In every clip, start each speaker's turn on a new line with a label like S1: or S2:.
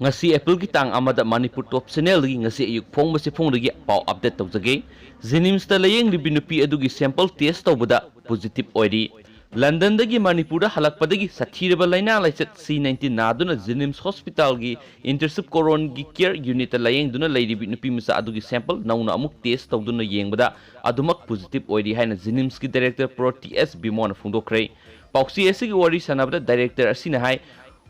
S1: ngasi April ki tang amada Manipur top channel gi ngasi ayuk phongba se phongrigi pau update tawjage Jenims ta layeng libi nupi adugi sample test tawbada positive oiri London dagi Manipur da halakpadagi sathiraba laina laichat C19 naduna Jenims hospital gi intensive coron gi care unit ta layeng duna layribi nupi musa adugi sample nauna amuk test tawduna yengbada adumak positive oiri haina Jenims ki director pro TS Bimon phungdokre pauksi esi gi wari sanabada director asina hai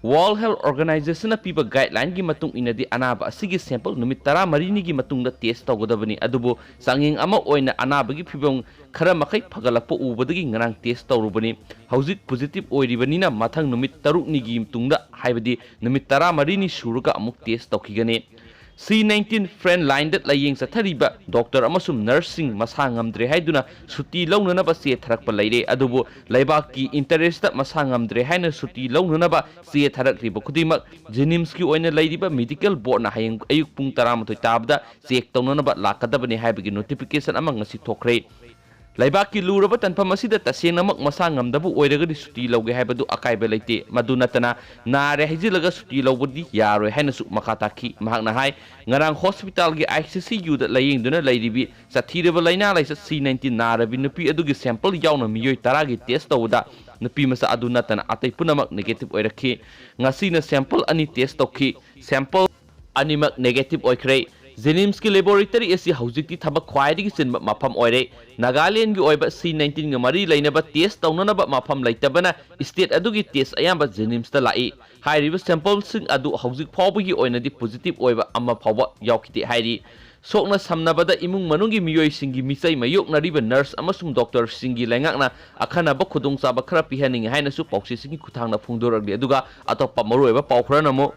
S1: World Health Organization piba guideline gi matung inadi anaba asigi sample numit 13 gi matungda test tawgodabani adubo sanging ama oina anaba gi phibong khara makai phagalakpa ubadagi ngarang test tawrubani hauzik positive oiribanina mathang numit 3 ni gi mtungda haibadi numit 13 ni suruga amuk test tawkhigane C19 friend line that laying sa thariba doctor amasum nursing masangamdre haiduna suti lawnana ba se tharakpa laire adubo laibak ki interest masangamdre haina suti lawnana ba se tharak riba kudimak Jenims ki oina lairiba medical board na hayang ayuk pung 13 tabda check tawnana ba lakadabani haibagi notification amang ngasi thokre Laibaki luraba tanpam asida tasengnamak masangamdabu oiragadi suti lawge haibadu akaiba leite madunatana nare hajilaga suti lawbudi yaroi hainasu makataki mahakna hai ngarang hospital gi ICCU da layengduna lairibi sathiraba laina laisa C19 narabi nupi adugi sample yauna miyoi 10 gi test tawda nupi masa adunatana atai punamak negative oirakhi ngasina sample ani test tawki sample animak negative oikre Jenims ki laboratory esi haujikti thabak khwaidigi sinba mafam oire Nagaland gi oiba C19 ga mari lainaba test tawnanaba mafam laitabana state adugi test ayamba Jenims ta lai hairiba sample sing adu haujik phawbagi oinadi positive oiba amma phawba yaukiti hairi sokna samnabada imung manungi miyoi singi misai mayok nariba nurse amasung doctor singi laingakna akhanaba khudong chaba khara pihaning haina su pausi singi kuthangna phungdoragli aduga atoppa maruiba paukhra namo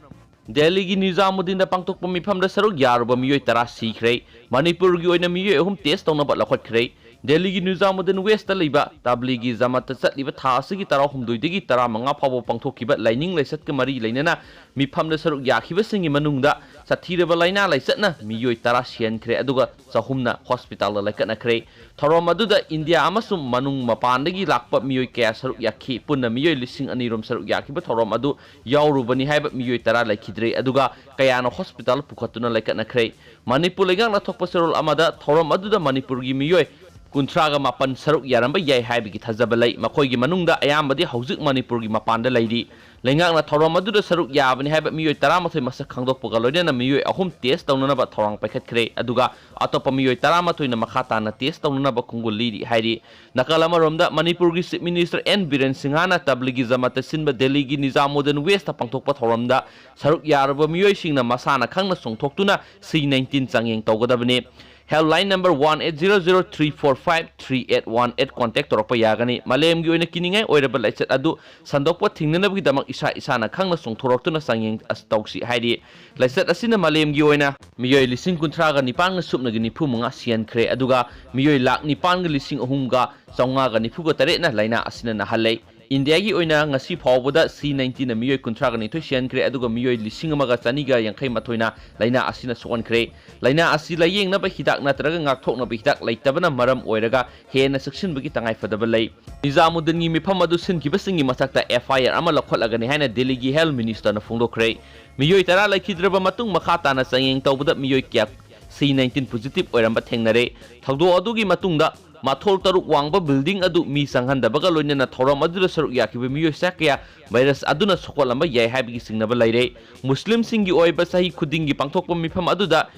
S1: Delhi gi Nizamuddin da pangtok pamifam da saruk yaruba miyoi 10 sikhrei Manipur gi oina miyoi ahum test tawnaba lakhotkhre Delhi gi Nizamuddin West ta leiba Tablighi Jamaat ta chatliba tha asigi 13 dagi 15 phawbo pangthokkiba laining laisat ka mari lainana mifam da saruk yakhiba singi manungda sathiraba laina laisatna miyoi 10 siankhre aduga chahumna hospital la laikatna khre thorom aduda India amasum manung mapandagi lakpa miyoi kaya saruk yakhi punna miyoi 2002 rom saruk yakhiba thorom adu yaurubani haiba miyoi 10 laikhidre aduga kayana hospital pukhatuna laikatna khre Manipur legang la thokpa serol amada thorom aduda Manipur gi miyoi Kuntraga mapan saruk yaramba yai haibigi thajabalai makoigi manungda ayambadi hauzik Manipur gi mapanda lairi lengakna thorom aduda saruk yabani haiba miyoi 13 masak khangdokpaga loinana miyoi ahum test tawnanaba thorang paikhatkhre aduga atopa miyoi 13 na makhata na test tawnanaba khungul liri hairi nakalama romda Manipur gi Chief Minister N Biren Singhana Tablighi Jamaat sinba Delhi gi Nizamuddin West thokpa thoromda saruk yaraba miyoi singna masana khangna songthoktuna C19 changyeng tawgadabani Helpline number 1800345381 contact torpa yagani malem gi oina kiningai oiraba laichat adu sandokpa thingnanabgi damak isa isana khangna songthoroktuna sangyeng astauksi haidi laichat asina malem gi oina miyoi lising kunthra ga nipang na supna gi nifu munga sian khre aduga miyoi lak nipang ga lising ahum ga chawnga ga nifu ga tare na laina asina na halai India gi oina ngasi phawboda C19 na miyoi kunthra ga nithoi sian khre aduga miyoi lising amaga chaniga yankhai mathoina laina asina sokon khre laina asi layeng na ba hidak natraga ngakthok na ba hidak laitabana maram oiraga hena section bagi tangai fadaba lay Nizamuddin gi mifam adu sin ki basingi masakta FIR ama lakholaga ni haina Delhi gi health minister na phungdokre miyoi 10 laikhidraba matung makhata na sangeng tawbada miyoi kya C19 positive oiramba thengnare thagdo adugi matungda mathol taruk wangba building adu mi sanghandabaga loinana thoram adura saruk yakiba miyoi sakya virus aduna sokolamba yai haibigi singnaba laire muslim singi oiba sahi khudingi pangthokpa mifam aduda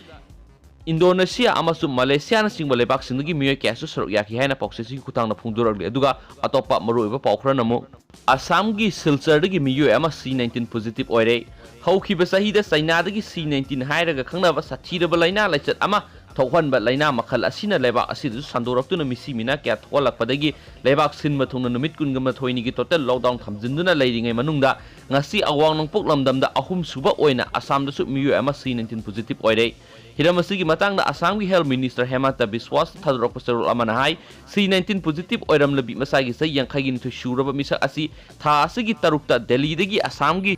S1: Indonesia amasum Malaysia na singba lebak singgi miyoi kyasu saruk yaki haina pauksesi kutangna phungdoragli aduga atopa maruiba paukhra namo Assam gi Silchar dagi miyoi ama C19 positive oire haukiba sahida China dagi C19 hairaga khangnaba sathiraba laina laichat ama thokhanba laina makhal asina lebak asidu sandoraktuna misi mina kya tholakpadagi lebak sinma thungna numit kungama thoini gi total lockdown thamjinduna leiringai manungda ngasi awang nongpok lamdamda ahum suba oina Assam da su miyoi ama C19 positive oire Hiramasi gi matang da Assam gi health minister Hemanta Biswas thadrok pasarul amana hai C19 positive oiram labi masagi sai yankhai gi nithu shuraba misak asi tha asigi tarukta Delhi dagi Assam gi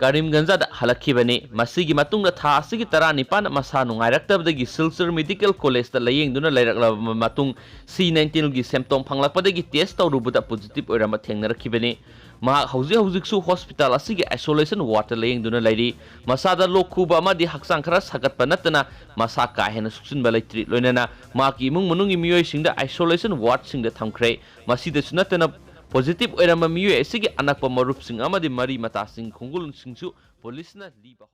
S1: Karimganj da halakhibani masigi matungda tha asigi 19 masa nungairaktabdagi Silchar Medical College da layengduna lairakla matung C19 gi symptom phanglakpadagi test tawrubuda positive oirama thengnarakibani हौजिक hospital असिगे isolation ward लेंगदुना लेरी मसादा लोक खुबा अमदी हक्सांग खरा सगतपा नतना मसा का हेन सुक्सिनबा लेत्रि लोइनना माकी इमुंग मनुंगी मियोइसिंगदा आइसोलेशन वार्ड सिंगदा थमख्रे मसीदसु नतना पॉजिटिव ओइरम मियोइ असिगे अनक्पा मरुपसिंग अमदी मरी मतासिंग खुंगुलसिंगसु पुलिसना लीबा